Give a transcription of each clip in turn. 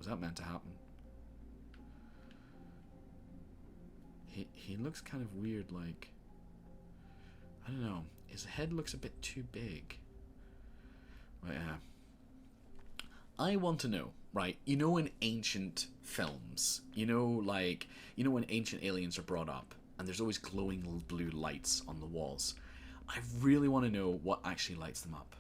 Was that meant to happen? He looks kind of weird, like... I don't know. His head looks a bit too big. But yeah. I want to know, right? You know, in ancient films, you know, when ancient aliens are brought up, and there's always glowing blue lights on the walls. I really want to know what actually lights them up.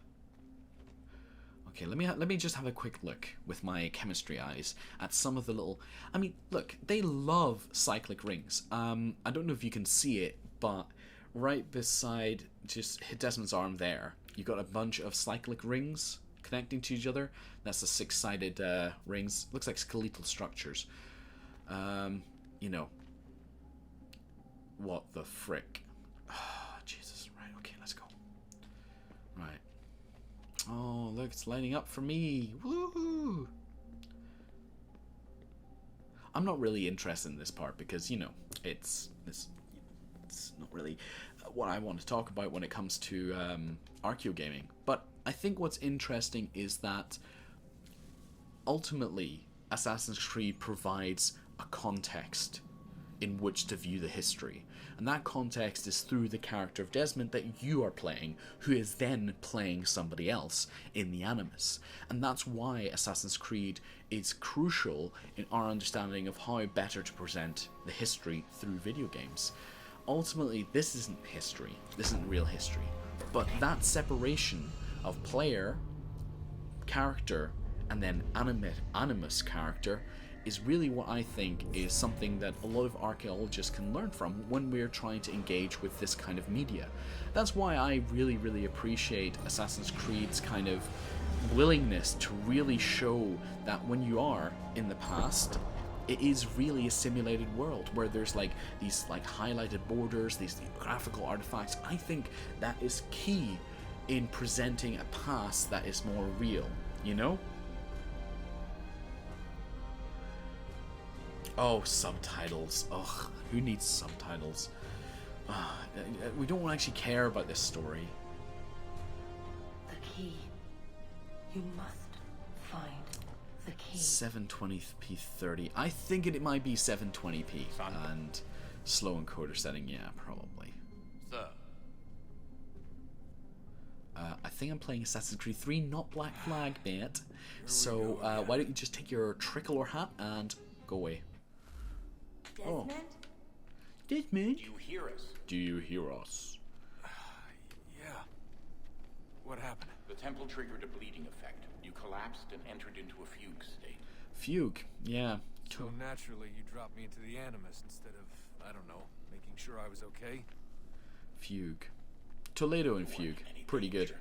Okay, let me just have a quick look with my chemistry eyes at some of the little... I mean, look, they love cyclic rings. I don't know if you can see it, but right beside just Desmond's arm there, you've got a bunch of cyclic rings connecting to each other. That's the 6-sided rings. Looks like skeletal structures. You know. What the frick? Jesus. Right, okay, let's go. Right. Oh, look, it's lighting up for me. Woohoo! I'm not really interested in this part because, you know, it's not really what I want to talk about when it comes to Archaeogaming. But I think what's interesting is that ultimately Assassin's Creed provides a context in which to view the history. And that context is through the character of Desmond that you are playing, who is then playing somebody else in the Animus. And that's why Assassin's Creed is crucial in our understanding of how better to present the history through video games. Ultimately, this isn't history. This isn't real history. But that separation of player, character, and then Animus character is really what I think is something that a lot of archaeologists can learn from when we're trying to engage with this kind of media. That's why I really, really appreciate Assassin's Creed's kind of willingness to really show that when you are in the past, it is really a simulated world where there's like these like highlighted borders, these graphical artifacts. I think that is key in presenting a past that is more real, you know? Oh, subtitles. Ugh, who needs subtitles? We don't actually care about this story. The key. You must find the key. 720p 30. I think it might be 720p and slow encoder setting. Yeah, probably. Sir. I think I'm playing Assassin's Creed 3, not Black Flag, mate. So why don't you just take your tricolor hat and go away? Desmond? Oh. Desmond? Do you hear us? Do you hear us? Yeah. What happened? The temple triggered a bleeding effect. You collapsed and entered into a fugue state. Fugue, yeah. So naturally you dropped me into the Animus instead of, I don't know, making sure I was okay? Fugue. Toledo and Fugue. Pretty good.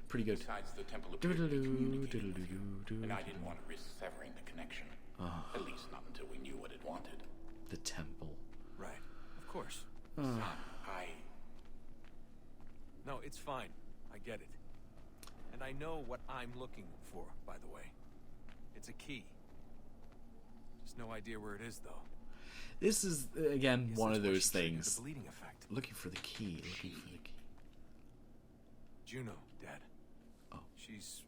Pretty good. Besides, the temple appeared to be communicating with you, and I didn't want to risk severing the connection. At least not until we knew what it wanted. The temple. Right. Of course. Son, No, it's fine. I get it. And I know what I'm looking for, by the way. It's a key. Just no idea where it is, though. This is, again, one of those The things. bleeding effect. Looking for the key. Looking for the key. Juno, Dad. Oh. She's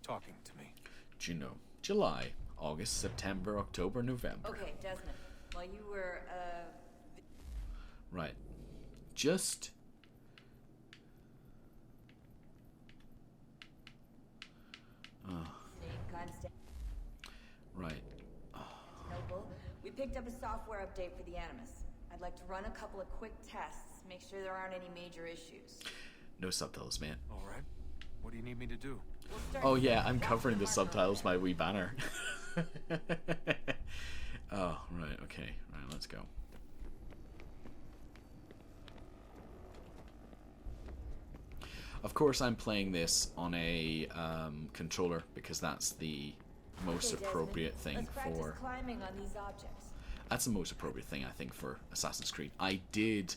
talking to me. Juno. July. August. September. October. November. Okay, Desmond. While you were, Right. Just... Right. Noble, we picked up a software update for the Animus. I'd like to run a couple of quick tests, make sure there aren't any major issues. No subtitles, man. All right. What do you need me to do? We'll start Oh with yeah, the I'm rocket covering the marker subtitles, on my wee banner. Oh, right, okay. Right, let's go. Of course, I'm playing this on a controller because that's the most Okay, appropriate Desmond, thing let's practice for... climbing on these objects. That's the most appropriate thing, I think, for Assassin's Creed. I did,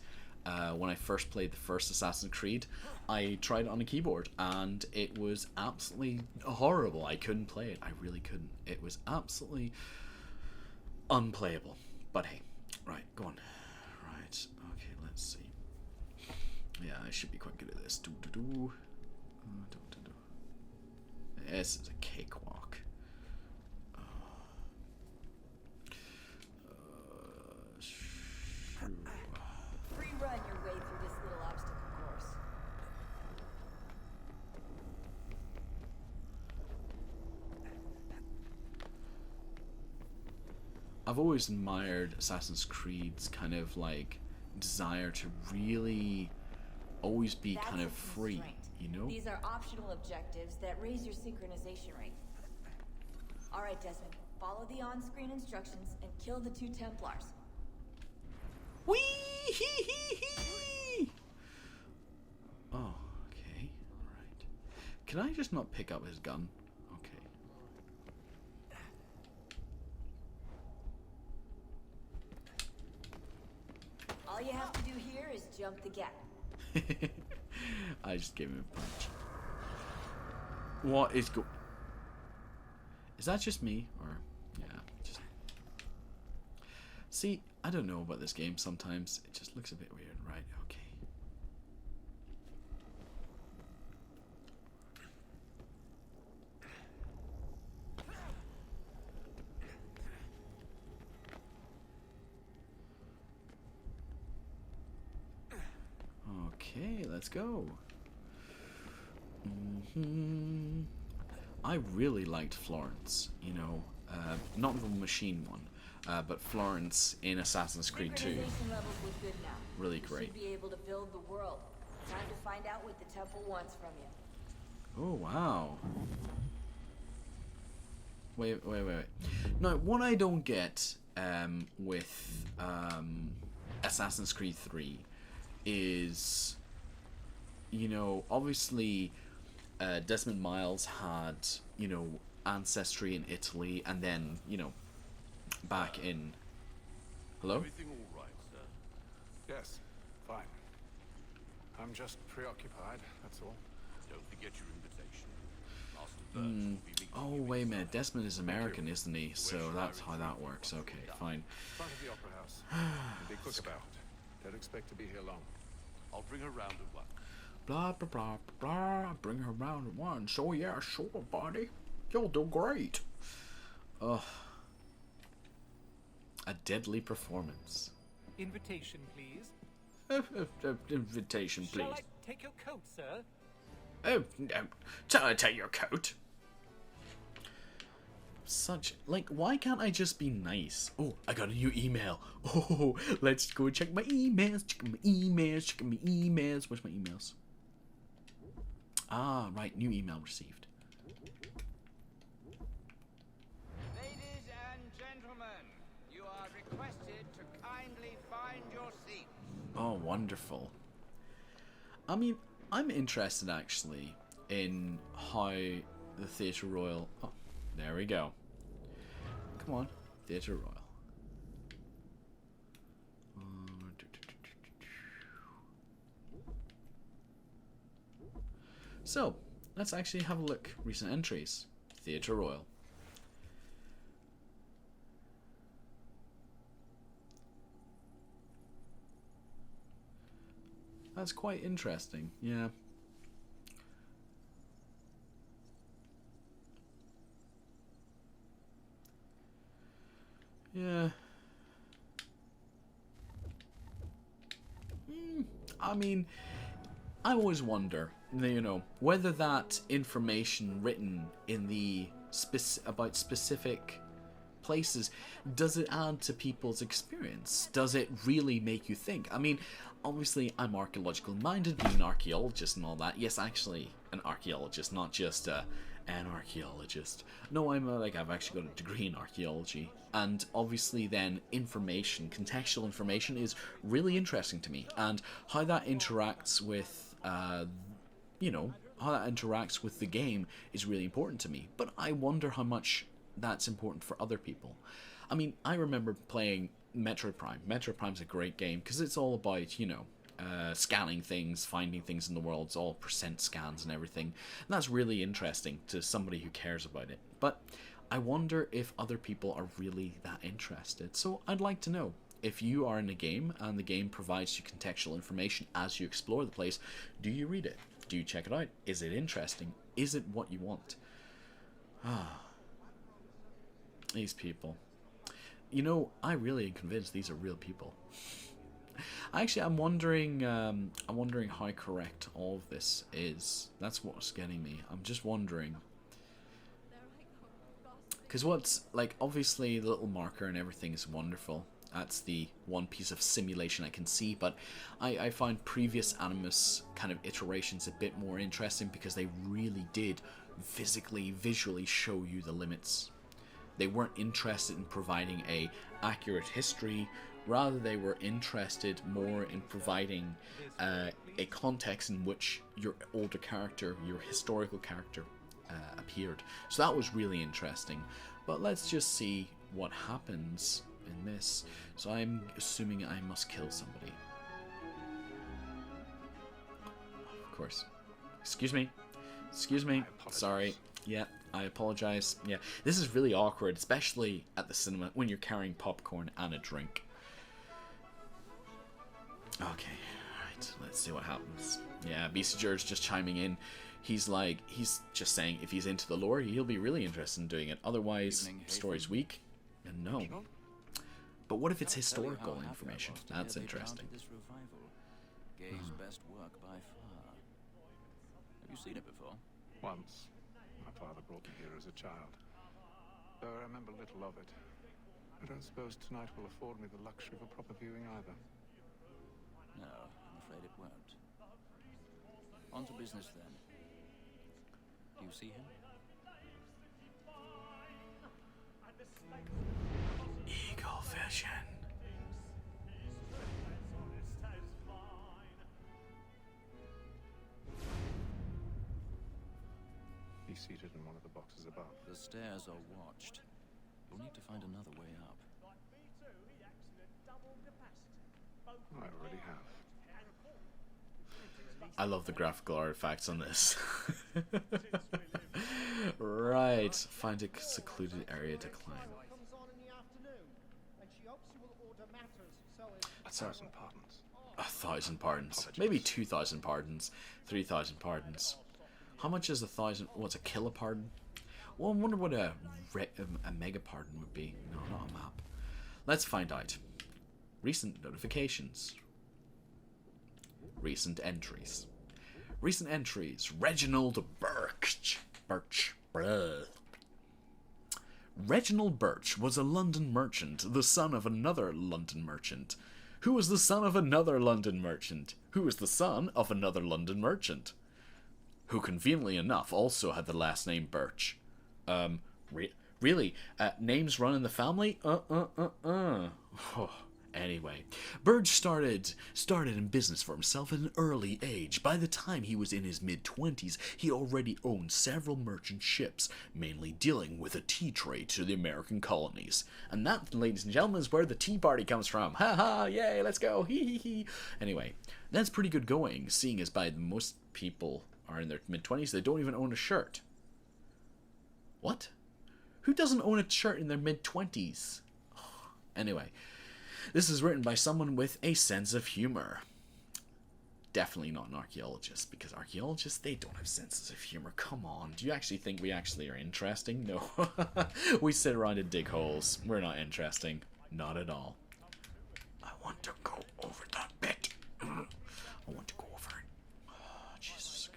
when I first played the first Assassin's Creed, I tried it on a keyboard, and it was absolutely horrible. I couldn't play it. I really couldn't. It was absolutely unplayable. But hey, right, go on. Right, okay, let's see. Yeah, I should be quite good at this. This is a cakewalk. I've always admired Assassin's Creed's kind of like desire to really always be That's kind a of free, constraint. you know? These are optional objectives that raise your synchronization rate. Alright, Desmond. Follow the on-screen instructions and kill the 2 Templars. Wee hee hee hee. Oh, okay, right. Can I just not pick up his gun? Okay. All you have to do here is jump the gap. I just gave him a punch. What is Is that just me? Or, yeah, just... See, I don't know about this game sometimes. It just looks a bit weird. Right, okay. Okay, let's go. I really liked Florence, you know, not the machine one, but Florence in Assassin's Creed 2. Synchronization levels look good now. Really You great. should be able to build the world. Time to find out what the temple wants from you. Oh, wow. Wait. Now, what I don't get with Assassin's Creed 3 is, you know, obviously Desmond Miles had, you know, ancestry in Italy and then, you know, back in... Hello? Everything all right, sir? Yes, fine. I'm just preoccupied, that's all. Don't forget your invitation. Master Birch will be meeting Oh, you wait a in minute. Desmond is American, isn't he? So that's how that works. Okay, fine. Front of the Opera House. And be quick about it. Don't expect to be here long. I'll bring her round at 1. Blah, blah, blah, blah. Bring her around at once. Oh, yeah, sure, buddy. You'll do great. Ugh. A deadly performance. Invitation, please. Invitation, please. Shall I take your coat, sir? Oh, no. Shall I take your coat? Such, like, why can't I just be nice? Oh, I got a new email. Oh, let's go check my emails. Check my emails. Where's my emails? Ah, right, new email received. Ladies and gentlemen, you are requested to kindly find your seats. Oh, wonderful. I mean, I'm interested actually in how the Theatre Royal... Oh, there we go. Come on, Theatre Royal. So, let's actually have a look. Recent entries. Theatre Royal. That's quite interesting, yeah. Yeah. I mean, I always wonder, you know, whether that information written in the about specific places, does it add to people's experience? Does it really make you think? I mean, obviously I'm archaeological minded, being an archaeologist and all that. Yes, actually an archaeologist, not just an archaeologist. No, I've actually got a degree in archaeology, and obviously then information, contextual information, is really interesting to me, and how that interacts with you know, how that interacts with the game is really important to me. But I wonder how much that's important for other people. I mean, I remember playing Metroid Prime. Metroid Prime's a great game because it's all about, you know, scanning things, finding things in the world. It's all percent scans and everything. And that's really interesting to somebody who cares about it. But I wonder if other people are really that interested. So I'd like to know. If you are in a game and the game provides you contextual information as you explore the place, do you read it? Do you check it out? Is it interesting? Is it what you want? Ah. These people. You know, I really am convinced these are real people. Actually, I'm wondering how correct all of this is. That's what's getting me. I'm just wondering. Because what's, like, obviously the little marker and everything is wonderful. That's the one piece of simulation I can see, but I find previous Animus kind of iterations a bit more interesting because they really did visually show you the limits. They weren't interested in providing a accurate history, rather they were interested more in providing a context in which your older character, your historical character, appeared. So that was really interesting. But let's just see what happens in this. So I'm assuming I must kill somebody. Of course. Excuse me. Excuse me. Sorry. Yeah, I apologize. Yeah, this is really awkward, especially at the cinema when you're carrying popcorn and a drink. Okay, right. Let's see what happens. Yeah, Beastiger's just chiming in. He's just saying if he's into the lore, he'll be really interested in doing it. Otherwise, story's weak. And no. But what if it's historical information? That's interesting. Gay's best work by far. Have you seen it before? Once. My father brought me here as a child. Though I remember little of it. I don't suppose tonight will afford me the luxury of a proper viewing either. No, I'm afraid it won't. On to business then. Do you see him? Eagle vision. He's seated in one of the boxes above. The stairs are watched. You'll need to find another way up. I already have. I love the graphical artifacts on this. Right, find a secluded area to climb. 1,000 pardons. 1,000 pardons. Maybe 2,000 pardons. 3,000 pardons. How much is 1,000? What's a kilopardon? Well, I wonder what a megapardon would be. No, not a map. Let's find out. Recent notifications. Recent entries. Recent entries. Reginald Birch. Reginald Birch was a London merchant, the son of another London merchant, who was the son of another London merchant, who was the son of another London merchant, who conveniently enough also had the last name Birch. Really? Names run in the family? Anyway, Birch started in business for himself at an early age. By the time he was in his mid-20s, he already owned several merchant ships, mainly dealing with a tea trade to the American colonies. And that, ladies and gentlemen, is where the tea party comes from. Ha ha, yay, let's go, hee hee hee. Anyway, that's pretty good going, seeing as by most people are in their mid-20s, they don't even own a shirt. What? Who doesn't own a shirt in their mid-20s? Anyway, this is written by someone with a sense of humor. Definitely not an archaeologist, because archaeologists, they don't have senses of humor. Come on, do you actually think we actually are interesting? No. We sit around and dig holes. We're not interesting. Not at all. I want to go over that bit. I want to go over it. Oh, Jesus.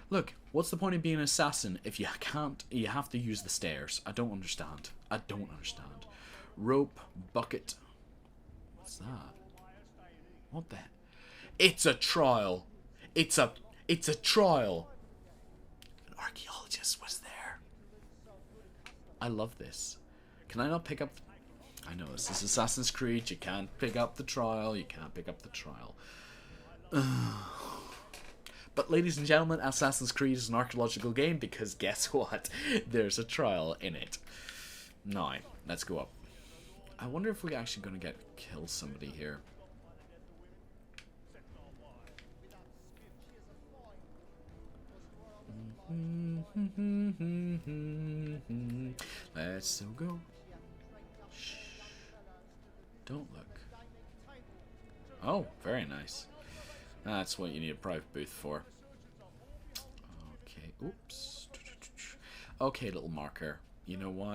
Look, what's the point of being an assassin if you can't, you have to use the stairs? I don't understand. I don't understand. Rope, bucket. What's that? What the? It's a trial. It's a trial. An archaeologist was there. I love this. Can I not pick up? I know this is Assassin's Creed. You can't pick up the trial. You can't pick up the trial. But ladies and gentlemen, Assassin's Creed is an archaeological game because guess what? There's a trial in it. Now, let's go up. I wonder if we're actually going to kill somebody here. Let's still go. Shh. Don't look. Oh, very nice. That's what you need a private booth for. Okay, oops. Okay, little marker. You know what?